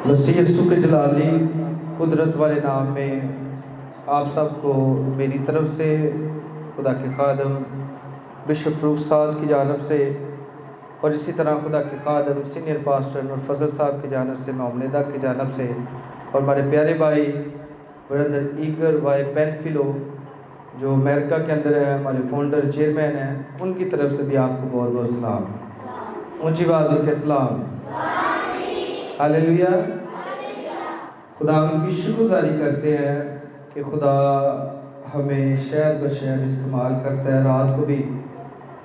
مسیح یسوع کے جلالی قدرت والے نام میں آپ سب کو میری طرف سے، خدا کے خادم بشپ فروخ صاد کی جانب سے، اور اسی طرح خدا کے خادم سینئر پاسٹر نور فضل صاحب کی جانب سے، معاملہ کی جانب سے، اور ہمارے پیارے بھائی بردر ایگر وائی پینفلو جو امریکہ کے اندر ہے، ہمارے فاؤنڈر چیئرمین ہیں، ان کی طرف سے بھی آپ کو بہت بہت سلام، اونچی آواز کے سلام، ہاللیلویا۔ خدا ان کی شکر گزاری کرتے ہیں کہ خدا ہمیں شہر بشہر استعمال کرتا ہے۔ رات کو بھی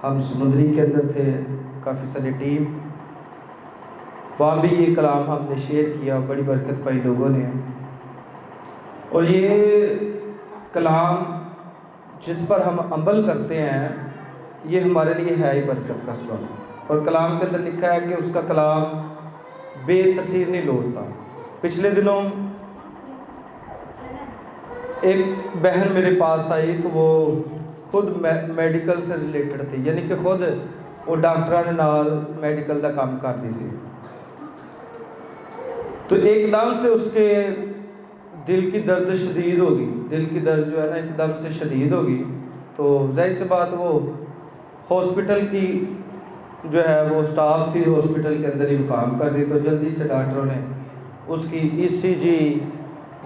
ہم سمندری کے اندر تھے، کافی ساری ٹیم، وہاں بھی یہ کلام ہم نے شیئر کیا، بڑی برکت پائی لوگوں نے۔ اور یہ کلام جس پر ہم عمل کرتے ہیں یہ ہمارے لیے ہے ہی برکت کا سبب، اور کلام کے اندر لکھا ہے کہ اس کا کلام بے تاثیر نہیں لوٹتا۔ پچھلے دنوں ایک بہن میرے پاس آئی تو وہ خود میڈیکل سے ریلیٹڈ تھی، یعنی کہ خود وہ ڈاکٹراں نے نال میڈیکل کا کام کرتی سی، تو ایک دم سے اس کے دل کی درد شدید ہوگی، دل کی درد جو ہے نا ایک دم سے شدید ہوگی، تو ظاہر سی بات وہ ہاسپٹل کی جو ہے وہ سٹاف تھی ہاسپٹل کے اندر ہی وہ کام کر دی، تو جلدی سے ڈاکٹروں نے اس کی ECG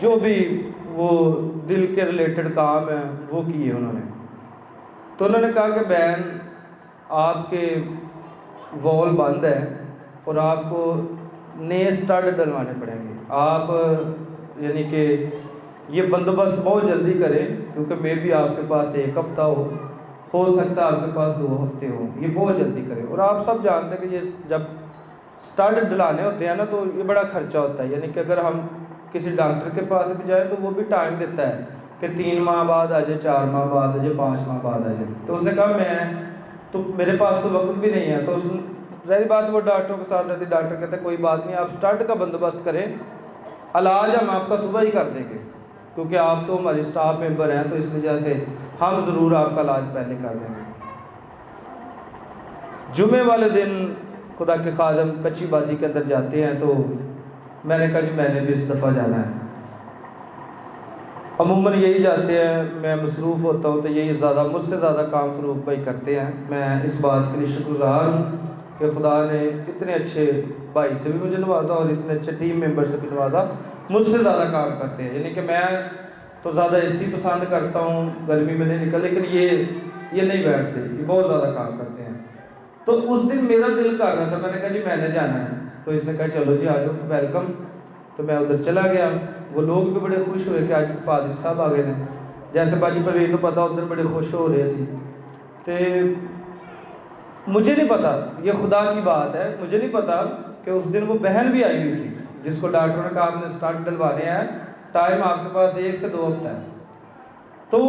جو بھی وہ دل کے ریلیٹڈ کام ہیں وہ کیے انہوں نے۔ تو انہوں نے کہا کہ بہن آپ کے وال بند ہے اور آپ کو نئے سٹڈ ڈلوانے پڑیں گے، آپ یعنی کہ یہ بندوبست بہت جلدی کریں، کیونکہ میں بھی آپ کے پاس 1 ہفتہ ہو سکتا ہے آپ کے پاس 2 ہفتے ہوں، یہ بہت جلدی کریں۔ اور آپ سب جانتے ہیں کہ یہ جب سٹڈ ڈلانے ہوتے ہیں نا تو یہ بڑا خرچہ ہوتا ہے، یعنی کہ اگر ہم کسی ڈاکٹر کے پاس بھی جائیں تو وہ بھی ٹائم دیتا ہے کہ 3 ماہ بعد آ جائے، 4 ماہ بعد آ جائے، 5 ماہ بعد آ جائے۔ تو اس نے کہا میں تو میرے پاس تو وقت بھی نہیں ہے، تو ظاہر بات وہ ڈاکٹروں کے ساتھ رہتی، ڈاکٹر کہتے ہیں کوئی بات نہیں، آپ سٹڈ کا بندوبست کریں، علاج ہم آپ کا صبح ہی کر دیں گے، کیونکہ آپ تو ہماری سٹاف ممبر ہیں، تو اس وجہ سے ہم ضرور آپ کا علاج پہلے کر دیں گے۔ جمعے والے دن خدا کے خادم کچی بادی کے اندر جاتے ہیں، تو میں نے کہا جی میں نے بھی اس دفعہ جانا ہے۔ عموماً یہی جاتے ہیں، میں مصروف ہوتا ہوں تو یہی مجھ سے زیادہ کام فروخ بھائی کرتے ہیں۔ میں اس بات کے لیے شکر گزار ہوں کہ خدا نے اتنے اچھے بھائی سے بھی مجھے نوازا اور اتنے اچھے ٹیم ممبر سے بھی نوازا، مجھ سے زیادہ کام کرتے ہیں، یعنی کہ میں تو زیادہ AC پسند کرتا ہوں، گرمی میں نہیں نکل، لیکن یہ نہیں بیٹھتے، یہ بہت زیادہ کام کرتے ہیں۔ تو اس دن میرا دل کر رہا تھا، میں نے کہا جی میں نے جانا ہے، تو اس نے کہا چلو جی آ جاؤ، ویلکم۔ تو میں ادھر چلا گیا، وہ لوگ بھی بڑے خوش ہوئے کہ آج پادری صاحب آ گئے ہیں، جیسے باجی پروین کو پتا ادھر بڑے خوش ہو رہے سی۔ تو مجھے نہیں پتا، یہ خدا کی بات ہے، مجھے نہیں پتا کہ اس دن وہ بہن بھی آئی ہوئی تھی جس کو ڈاکٹروں نے کہا آپ نے سٹارٹ ڈلوانے ہیں، ٹائم آپ کے پاس 1 سے 2 ہفتہ ہے۔ تو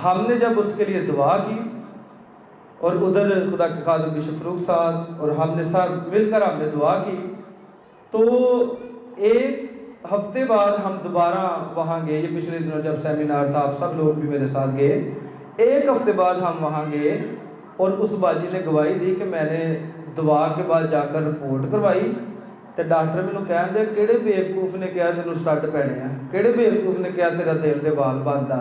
ہم نے جب اس کے لیے دعا کی اور ادھر خدا کے خادم بشپ فروخ صاحب اور ہم نے سب مل کر ہم نے دعا کی، تو 1 ہفتے بعد ہم دوبارہ وہاں گئے، یہ پچھلے دنوں جب سیمینار تھا آپ سب لوگ بھی میرے ساتھ گئے، 1 ہفتے بعد ہم وہاں گئے اور اس باجی نے گواہی دی کہ میں نے دعا کے بعد جا کر رپورٹ کروائی، تو ڈاکٹر مینوں کہن دے کہڑے بیوقوف نے کہا تینوں سٹڈ پینے ہیں، کہڑے بیوقوف نے کہا تیرا دل دے وال بند آ،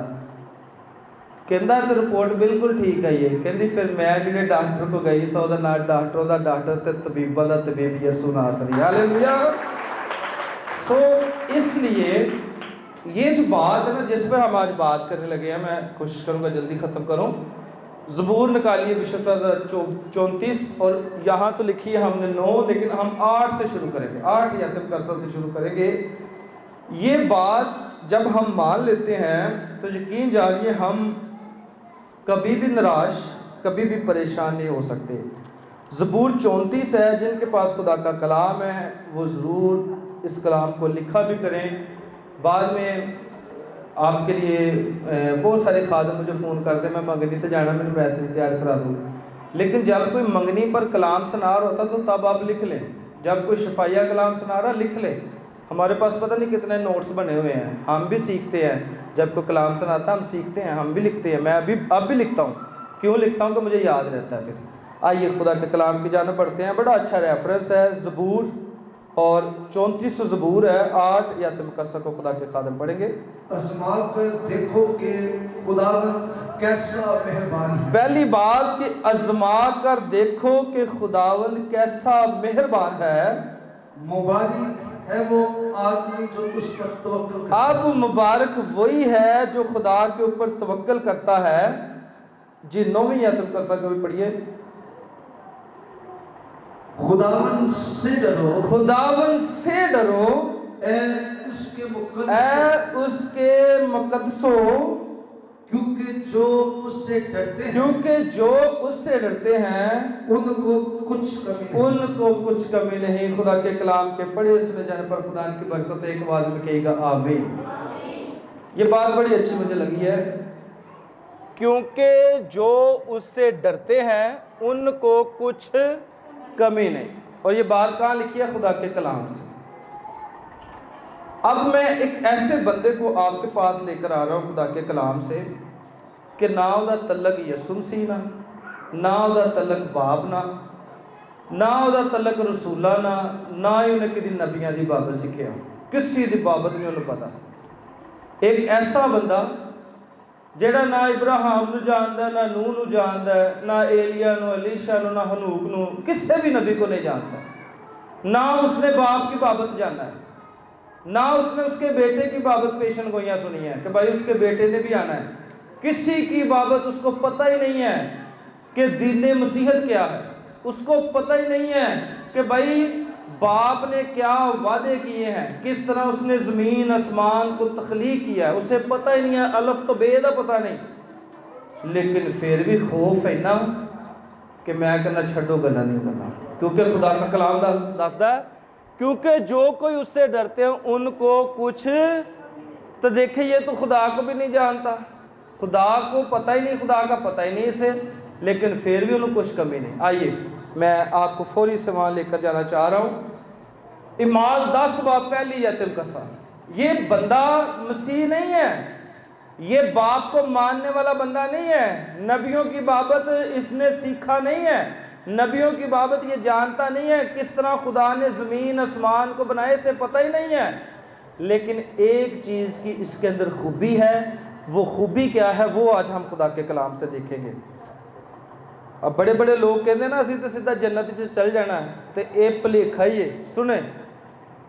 کہندا تو رپورٹ بالکل ٹھیک آئی ہے۔ کہندی پھر میں جڑے ڈاکٹر کو گئی سو دا نال ڈاکٹروں دا ڈاکٹر تے طبیباں دا طبیب یسوع ناصری، ہاللیلویا۔ سو اس لیے یہ جو بات ہے نا جس پہ ہم آج بات کرنے لگے ہیں، میں کوشش کروں گا جلدی ختم کروں۔ زبور نکالیے بشپ صاحب 34، اور یہاں تو لکھی ہے ہم نے 9، لیکن ہم 8 سے شروع کریں گے، 8 آیت مقدسہ سے شروع کریں گے۔ یہ بات جب ہم مان لیتے ہیں تو یقین جانیے ہم کبھی بھی نراش، کبھی بھی پریشان نہیں ہو سکتے۔ زبور 34 ہے، جن کے پاس خدا کا کلام ہے وہ ضرور اس کلام کو لکھا بھی کریں۔ بعد میں آپ کے لیے بہت سارے خادم مجھے فون کرتے ہیں میں منگنی تے جانا، میں میسج تیار کرا دوں، لیکن جب کوئی منگنی پر کلام سنا رہا ہوتا تو تب آپ لکھ لیں، جب کوئی شفائیہ کلام سنا رہا لکھ لیں۔ ہمارے پاس پتہ نہیں کتنے نوٹس بنے ہوئے ہیں، ہم بھی سیکھتے ہیں، جب کوئی کلام سناتا ہم سیکھتے ہیں، ہم بھی لکھتے ہیں، میں اب بھی لکھتا ہوں، کیوں لکھتا ہوں کہ مجھے یاد رہتا ہے۔ پھر آئیے خدا کے کلام کی جانب بڑھتے ہیں، بڑا اچھا ریفرنس ہے زبور اور 34 زبور ہے 8 آیت مقدسہ کو خدا کے خادم پڑھیں گے۔ آزما کر دیکھو کہ خداوند کیسا مہربان ہے۔ پہلی بات کہ آزما کر دیکھو کہ خداوند کیسا مہربان ہے۔ مبارک ہے وہ آدمی جو اس پر توکل کرتا ہے۔ اب مبارک وہی ہے جو خدا کے اوپر توکل کرتا ہے۔ جی 9ویں آیت مقدسہ کو بھی پڑھیے۔ خداوند سے ڈرو، خداوند سے ڈرو، اے اس کے مقدس، اے اس کے مقدسوں، کیونکہ جو اس سے ڈرتے ہیں، کیونکہ جو اس سے ڈرتے ہیں ان کو کچھ کمی نہیں۔ ان کو کچھ کمی نہیں۔ خدا کے کلام کے پڑھے سنے جانے پر خدا کی برکت ایک آواز میں کہے گا آمین۔ یہ بات بڑی اچھی مجھے لگی ہے، کیونکہ جو اس سے ڈرتے ہیں ان کو کچھ کمی نہیں۔ اور یہ بات کہاں لکھی ہے؟ خدا کے کلام سے۔ اب میں ایک ایسے بندے کو آپ کے پاس لے کر آ رہا ہوں خدا کے کلام سے کہ نہ دا تعلق یسوع مسیح نہ دا تعلق باپ نہ دا تعلق رسولہ نہ ہی انہیں کدی نبیاں دی بابت سکھیا، کسی دی بابت نہیں انہوں پتا۔ ایک ایسا بندہ جیڑا نہ ابراہیم نو جاندا، نہ نوح نو جاندا، نہ ایلیاہ نو، الیشا نو، نہ ہنوک نو، کسی بھی نبی کو نہیں جانتا، نہ اس نے باپ کی بابت جانا ہے، نہ اس نے اس کے بیٹے کی بابت پیشن گوئیاں سنی ہے کہ بھائی اس کے بیٹے نے بھی آنا ہے، کسی کی بابت اس کو پتہ ہی نہیں ہے کہ دین مسیحت کیا ہے، اس کو پتہ ہی نہیں ہے کہ بھائی باپ نے کیا وعدے کیے ہیں، کس طرح اس نے زمین اسمان کو تخلیق کیا ہے، اسے پتہ ہی نہیں ہے، الف تو بے دا پتہ نہیں، لیکن پھر بھی خوف ہے نا کہ میں کہنا چھڈو گلا نہیں کرنا، کیونکہ خدا کا کلام دستا ہے کیونکہ جو کوئی اس سے ڈرتے ہیں ان کو کچھ، تو دیکھیں یہ تو خدا کو بھی نہیں جانتا، خدا کو پتہ ہی نہیں، خدا کا پتہ ہی نہیں اسے، لیکن پھر بھی انہوں کچھ کمی نہیں۔ آئیے میں آپ کو فوری سے وہاں لے کر جانا چاہ رہا ہوں۔ اعمال 10 باب پہلی آیت مقدسہ، یہ بندہ مسیح نہیں ہے، یہ باپ کو ماننے والا بندہ نہیں ہے، نبیوں کی بابت اس نے سیکھا نہیں ہے، نبیوں کی بابت یہ جانتا نہیں ہے، کس طرح خدا نے زمین اسمان کو بنائے سے پتہ ہی نہیں ہے، لیکن ایک چیز کی اس کے اندر خوبی ہے، وہ خوبی کیا ہے وہ آج ہم خدا کے کلام سے دیکھیں گے۔ اب بڑے بڑے لوگ کہتے ہیں نا اسی تو سیدھا جنت سے چل جانا ہے، تو اے بھلیکھا ہی ہے، سنیں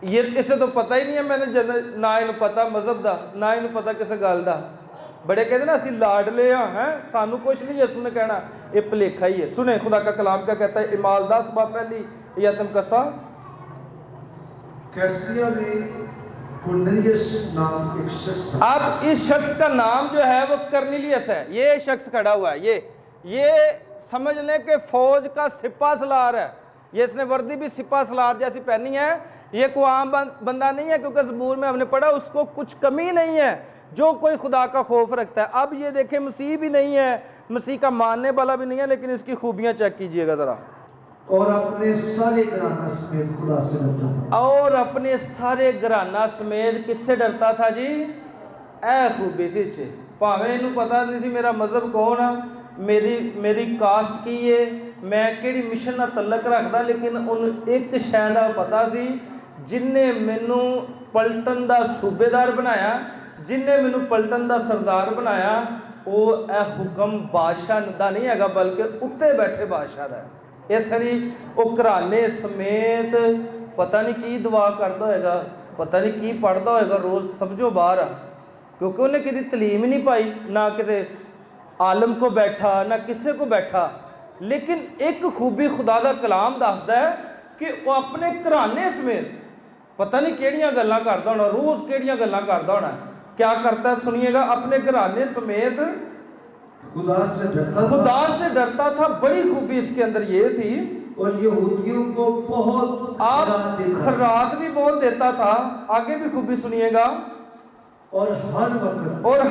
یہ اسے تو پتہ ہی نہیں ہے میں نے جنت، نہ انہوں پتہ مذہب دا، نہ انہوں پتہ کسے گل دا، بڑے کہتے ہیں نا اسی لاڈلے ہیں سانو کچھ نہیں یسوع نے کہنا، یہ بھلیکھا ہی ہے۔ سنیں خدا کا کلام کیا کہتا ہے، اعمال 10 باب پہلی آیت مقدسہ۔ کیسریا میں کرنیلیس نام ایک شخص تھا۔ اب اس شخص کا نام جو ہے وہ کرنیلیس ہے، یہ شخص کھڑا ہوا ہے، یہ سمجھ لیں کہ فوج کا سپاہ سالار ہے، یہ اس نے وردی بھی سپاہ سالار جیسی پہنی ہے، یہ کوئی عام بندہ نہیں ہے، کیونکہ زبور میں ہم نے پڑھا اس کو کچھ کمی نہیں ہے، جو کوئی خدا کا خوف رکھتا ہے۔ اب یہ دیکھیں مسیح بھی نہیں ہے، مسیح کا ماننے والا بھی نہیں ہے، لیکن اس کی خوبیاں چیک کیجئے گا ذرا۔ اور اپنے سارے گھرانہ سمیت خدا سے ڈرتا تھا۔ اور اپنے سارے گھرانہ سمیت کس سے ڈرتا تھا جی؟ اے خوبی سی چھے، پاویں انہوں پتہ نہیں سی میرا مذہب کون ہے، میری کاسٹ کی ہے، میں کیڑی مشن نہ تعلق رکھدا، لیکن ان ایک شہدہ پتہ سی جن نے مینوں پلٹن دا صوبے دار بنایا، جن نے مینوں پلٹن دا سردار بنایا، وہ اے حکم بادشاہ دا نہیں ہے گا بلکہ اتے بیٹھے بادشاہ دا ہے۔ اس لیے وہ گھرانے سمیت پتہ نہیں کی دعا کرتا ہوئے گا، پتہ نہیں کی پڑھتا ہوئے گا روز، سمجھو باہر آ، کیونکہ انہیں کسی تعلیم نہیں پائی، نہ کسی عالم کو بیٹھا نہ کسے کو بیٹھا، لیکن ایک خوبی خدا دا کلام دستا ہے کہ وہ اپنے گھرانے سمیت پتہ نہیں کیڑیاں گلاں کردا ہونا، روز کیڑیاں گلاں کردا ہونا، کیا کرتا ہے سنیے گا، اپنے گھرانے سمیت خدا سے ڈرتا تھا۔ بڑی خوبی اس کے اندر یہ تھی، اور یہودیوں کو بہت آپ خیرات بھی بہت دیتا تھا، آگے بھی خوبی سنیے گا، اور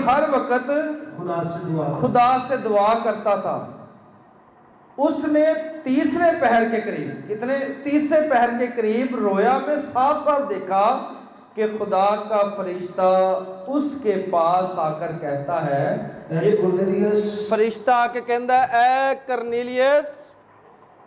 ہر وقت خدا سے دعا کرتا تھا۔ اس نے تیسرے پہر کے قریب، کتنے؟ تیسرے پہر کے قریب رویا میں صاف صاف دیکھا کہ خدا کا فرشتہ اس کے پاس آ کر کہتا ہے، اے کرنیلیس، فرشتہ آ کے کہندا ہے اے کرنیلیس،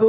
2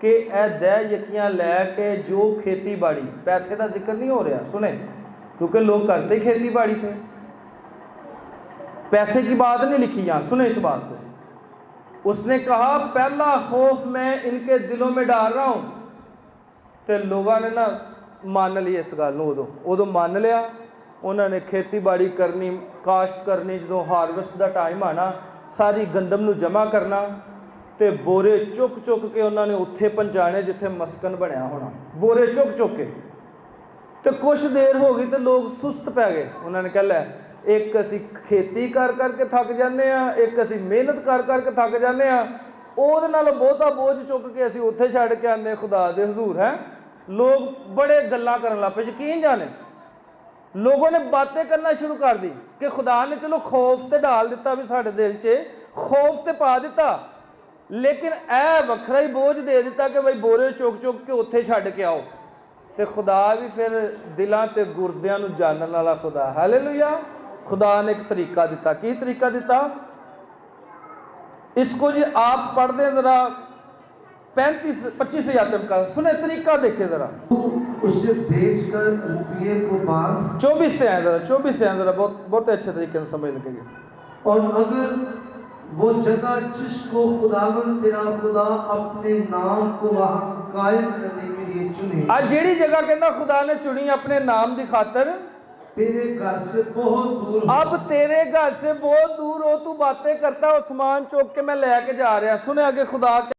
کہ اے دہ یقیاں لے کے جو کھیتی باڑی, پیسے کا ذکر نہیں ہو رہا, سنیں, کیونکہ لوگ کرتے کھیتی باڑی تھے, پیسے کی بات نہیں لکھی یہاں, سنیں اس بات کو. اس نے کہا پہلا خوف میں ان کے دلوں میں ڈال رہا ہوں. تو لوگوں نے نا مان لی اس گل ادو مان لیا. انہوں نے کھیتی باڑی کرنی, کاشت کرنی, جدوں ہارویسٹ دا ٹائم آنا ساری گندم نو جمع کرنا تے بورے چک چک کے انہوں نے اتھے پہنچانے جتھے مسکن بنیا ہونا, بورے چک چک کے. تو کچھ دیر ہو گئی تو لوگ سست پہ گئے. انہوں نے کہا لے ایک اسی کھیتی کر کر کے تھک جانے ہیں, ایک اسی محنت کر کر کے تھک جانے ہیں, وہ بہتا بوجھ چک کے اسی اتھے چھڑ کے آنے خدا دے حضور ہیں. لوگ بڑے گلاں کرن لگ پے, یقین جانے لوگوں نے باتیں کرنا شروع کر دی کہ خدا نے چلو خوف تے ڈال دیتا بھی ساڈے دل چ, خوف تے پا دیتا, لیکن اے وکھرا ہی بوجھ دے دیتا کہ بھائی بورے چک چک کے اتھے چھڈ کے آؤ. تے خدا بھی پھر دلاں تے گردیاں نو جانن والا خدا, ہالےلویا. خدا نے ایک طریقہ دیتا. کی طریقہ دیتا؟ اس کو جی آپ پڑھ دیں ذرا 25 آیت کا, سنیں طریقہ دیکھیں ذرا. اسے بھیج کر روپیے کو باندھ. 24 سے ہیں ذرا, 24 سے ہیں ذرا, بہت اچھے طریقے سے سمجھ لگے گی. اور اگر وہ جگہ جس کو خداوند تیرا خدا اپنے نام کو وہاں قائم کرنے کے لیے چنے, آج جیڑی جگہ کہنا خدا نے چنی اپنے نام دی خاطر, تیرے گھر سے بہت دور ہو, اب تیرے گھر سے بہت دور ہو, تو باتیں کرتا ہے عثمان چوک کے میں لے کے جا رہا. سنے آگے خدا کے,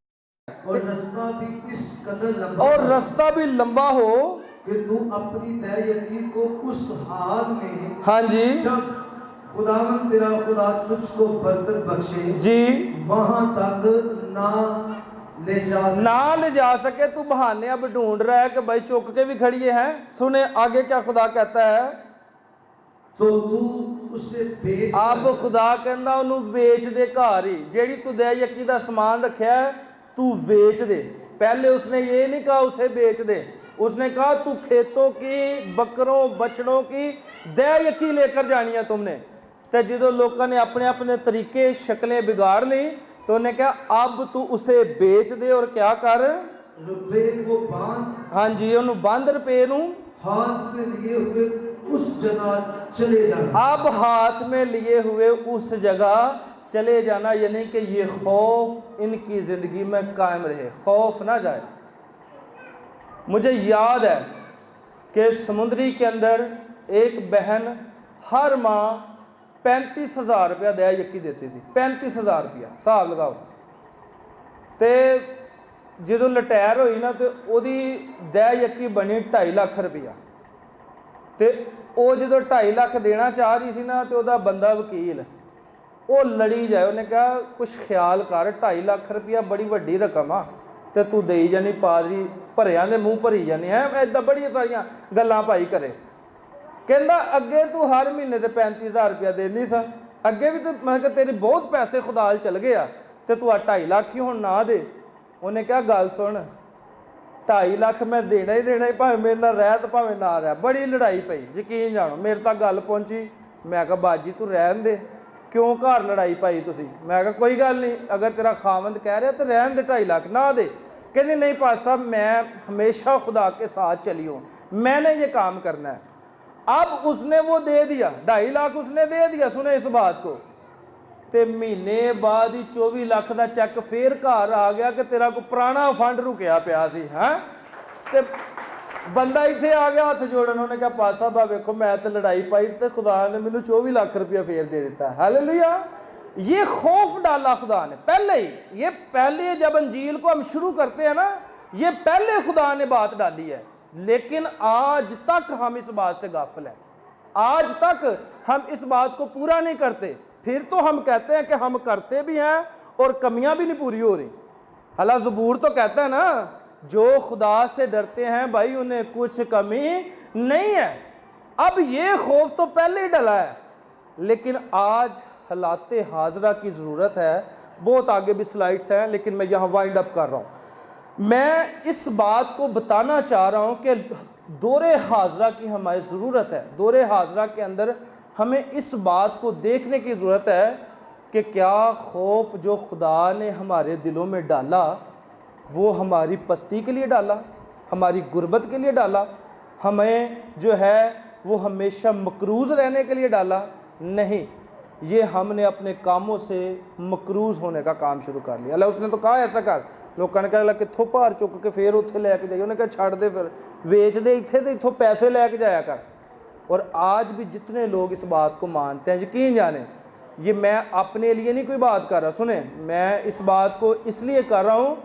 اور رستہ بھی اس قدر لمبا اور رستہ بھی لمبا ہو کہ تو اپنی طے یقین کو اس حال میں, ہاں جی جب خداوند تیرا خدا تجھ کو برکت بخشے جی, وہاں تک نہ لے جا سکے. تو بہانے اب ڈھونڈ رہا ہے کہ بھائی چک کے بھی کھڑیے ہیں. سنیں آگے کیا خدا کہتا ہے, تو اسے بیچ, اب خدا کہندا انہوں بیچ دے گھر ہی, جیڑی تو دے یقی دا سامان رکھیا ہے تو بیچ دے. پہلے اس نے یہ نہیں کہا اسے بیچ دے, اس نے کہا تو کھیتوں کی, بکروں بچڑوں کی دے یقی لے کر جانی ہے تم نے. تو جدو لوگوں نے اپنے اپنے طریقے شکلیں بگاڑ لیں تو انہیں کہا اب تو اسے بیچ دے اور کیا کر, روپے کو باندھ, ہاں جی انہوں باندھ روپے نوں ہاتھ میں لیے ہوئے اس جگہ چلے جانا. اب ہاتھ میں لیے ہوئے اس جگہ چلے جانا, یعنی کہ یہ خوف ان کی زندگی میں قائم رہے, خوف نہ جائے. مجھے یاد ہے کہ سمندری کے اندر ایک بہن ہر ماہ 35,000 روپیہ دیا یقی دیتی تھی. 35,000 روپیہ حساب لگاؤ. تے جدو لٹیر ہوئی نا تو وہ دہ یقی بنی 2.5 لاکھ روپیہ. تے وہ جدو 2.5 لاکھ دینا چاہ رہی سی نا تو وہ بندہ وکیل وہ لڑی جائے. انہیں کہا کچھ خیال کر, 2.5 لاکھ روپیہ بڑی وڈی رقم آ, تے تو دئی جانی, پادری بھریاں دے منہ بھری جانی ہے, ایدہ بڑی ساریاں گلاں پائی کرے. کہندا اگے تو ہر مہینے تے 35,000 روپیہ دینی سا, اگے بھی تو میں کہ تیری بہت پیسے خدا چل گیا تے تو 2.5 لاکھ ہی ہن نہ دے. انہیں کہا گل سن, 2.5 لاکھ میں دینا ہی بھاویں میرے نال رہ تے بھاویں نہ رہ. بڑی لڑائی پئی, یقین جانو میرے تک گل پہنچی. میں کہا باجی تو رہن دے, کیوں گھر لڑائی پائی تسی؟ میں کہا کوئی گل نہیں, اگر تیرا خاوند کہہ رہا تو رہن دے 2.5 لاکھ نہ دے. کہندی نہیں پاس صاحب میں ہمیشہ خدا کے ساتھ چلی ہوں, میں نے یہ کام کرنا ہے. اب اس نے وہ دے دیا 2.5 لاکھ, اس نے دے دیا. سنیں اس بات کو, تے مہینے بعد ہی 24 لاکھ دا چیک پھر گھر آ گیا کہ تیرا کو پرانا فنڈ رکیا پیا سی. ہاں تے بندہ اتنے آ گیا ہاتھ جوڑن, انہوں نے کہا پاس صاحب ویکھو میں تے لڑائی پائی تے خدا نے مینوں 24 لاکھ روپیہ پھر دے دیتا. ہالےلویا. یہ خوف ڈالا خدا نے پہلے ہی. یہ پہلے جب انجیل کو ہم شروع کرتے ہیں نا, یہ پہلے خدا نے بات ڈالی ہے, لیکن آج تک ہم اس بات سے غافل ہیں. آج تک ہم اس بات کو پورا نہیں کرتے. پھر تو ہم کہتے ہیں کہ ہم کرتے بھی ہیں اور کمیاں بھی نہیں پوری ہو رہی. حالانکہ زبور تو کہتا ہے نا, جو خدا سے ڈرتے ہیں بھائی انہیں کچھ کمی نہیں ہے. اب یہ خوف تو پہلے ہی ڈلا ہے, لیکن آج حالات حاضرہ کی ضرورت ہے. بہت آگے بھی سلائڈز ہیں لیکن میں یہاں وائنڈ اپ کر رہا ہوں. میں اس بات کو بتانا چاہ رہا ہوں کہ دور حاضرہ کی ہماری ضرورت ہے. دور حاضرہ کے اندر ہمیں اس بات کو دیکھنے کی ضرورت ہے کہ کیا خوف جو خدا نے ہمارے دلوں میں ڈالا وہ ہماری پستی کے لیے ڈالا، ہماری غربت کے لیے ڈالا، ہمیں جو ہے وہ ہمیشہ مقروض رہنے کے لیے ڈالا؟ نہیں، یہ ہم نے اپنے کاموں سے مقروض ہونے کا کام شروع کر لیا۔ اللہ اس نے تو کہا ایسا کر، لوگوں نے کہا اللہ کتھوں پار چک کے پھر اتنے لے کے جائے، انہوں نے کہا چھڑ دے، پھر ویچ دے اتنے تو اتھوں پیسے لے کے جایا کر۔ اور آج بھی جتنے لوگ اس بات کو مانتے ہیں، یقین جانیں یہ میں اپنے لیے نہیں کوئی بات کر رہا، سنیں میں اس بات کو اس لیے کر رہا ہوں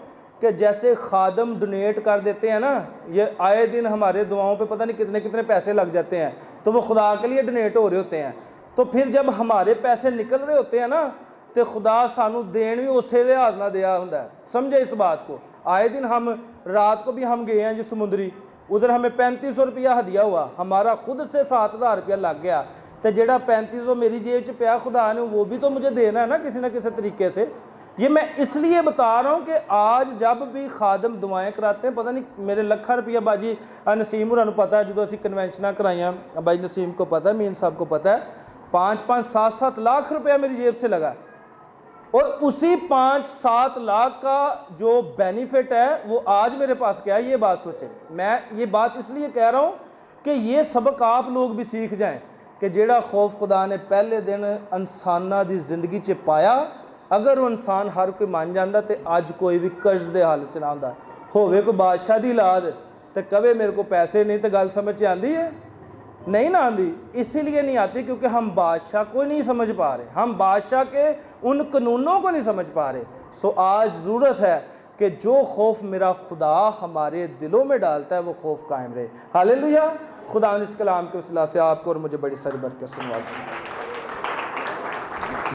کہ جیسے خادم ڈونیٹ کر دیتے ہیں نا، یہ آئے دن ہمارے دعاؤں پہ پتہ نہیں کتنے کتنے پیسے لگ جاتے ہیں، تو وہ خدا کے لیے ڈونیٹ ہو رہے ہوتے ہیں، تو پھر جب ہمارے پیسے نکل رہے ہوتے ہیں نا تو خدا سانو دین بھی اسی لحاظ نہ دیا ہوں۔ سمجھے اس بات کو؟ آئے دن ہم رات کو بھی ہم گئے ہیں جو سمندری، ادھر ہمیں 3500 روپیہ ہدیہ ہوا، ہمارا خود سے 7000 روپیہ لگ گیا، تو جیڑا 3500 میری جیب چ پیا خدا نے وہ بھی تو مجھے دینا ہے نا کسی نہ کسی طریقے سے۔ یہ میں اس لیے بتا رہا ہوں کہ آج جب بھی خادم دعائیں کراتے ہیں، پتہ نہیں میرے لکھا روپیہ باجی نسیم ہوراں نوں پتہ ہے، جدوں اسی کنونشناں کرائیاں بائی نسیم کو پتہ ہے، مین صاحب کو پتہ ہے، 5-5 7-7 لاکھ روپیہ میری جیب سے لگا، اور اسی 5-7 لاکھ کا جو بینیفٹ ہے وہ آج میرے پاس کیا ہے، یہ بات سوچیں۔ میں یہ بات اس لیے کہہ رہا ہوں کہ یہ سبق آپ لوگ بھی سیکھ جائیں کہ جیڑا خوف خدا نے پہلے دن انسانہ دی زندگی چ پایا، اگر وہ انسان ہر کوئی مان جاندہ تے آج کوئی بھی قرض دے حالت چ نہ ہوندا، ہووے کوئی بادشاہ دی اولاد تے کہے میرے کو پیسے نہیں، تے گل سمجھ آندی ہے؟ نہیں نہ آندی۔ اسی لیے نہیں آتی کیونکہ ہم بادشاہ کو نہیں سمجھ پا رہے، ہم بادشاہ کے ان قانونوں کو نہیں سمجھ پا رہے۔ سو آج ضرورت ہے کہ جو خوف میرا خدا ہمارے دلوں میں ڈالتا ہے وہ خوف قائم رہے۔ ہاللیلویہ۔ خدا اس کلام کے وسیلہ سے آپ کو اور مجھے بڑی ساری برکت سے نوازے۔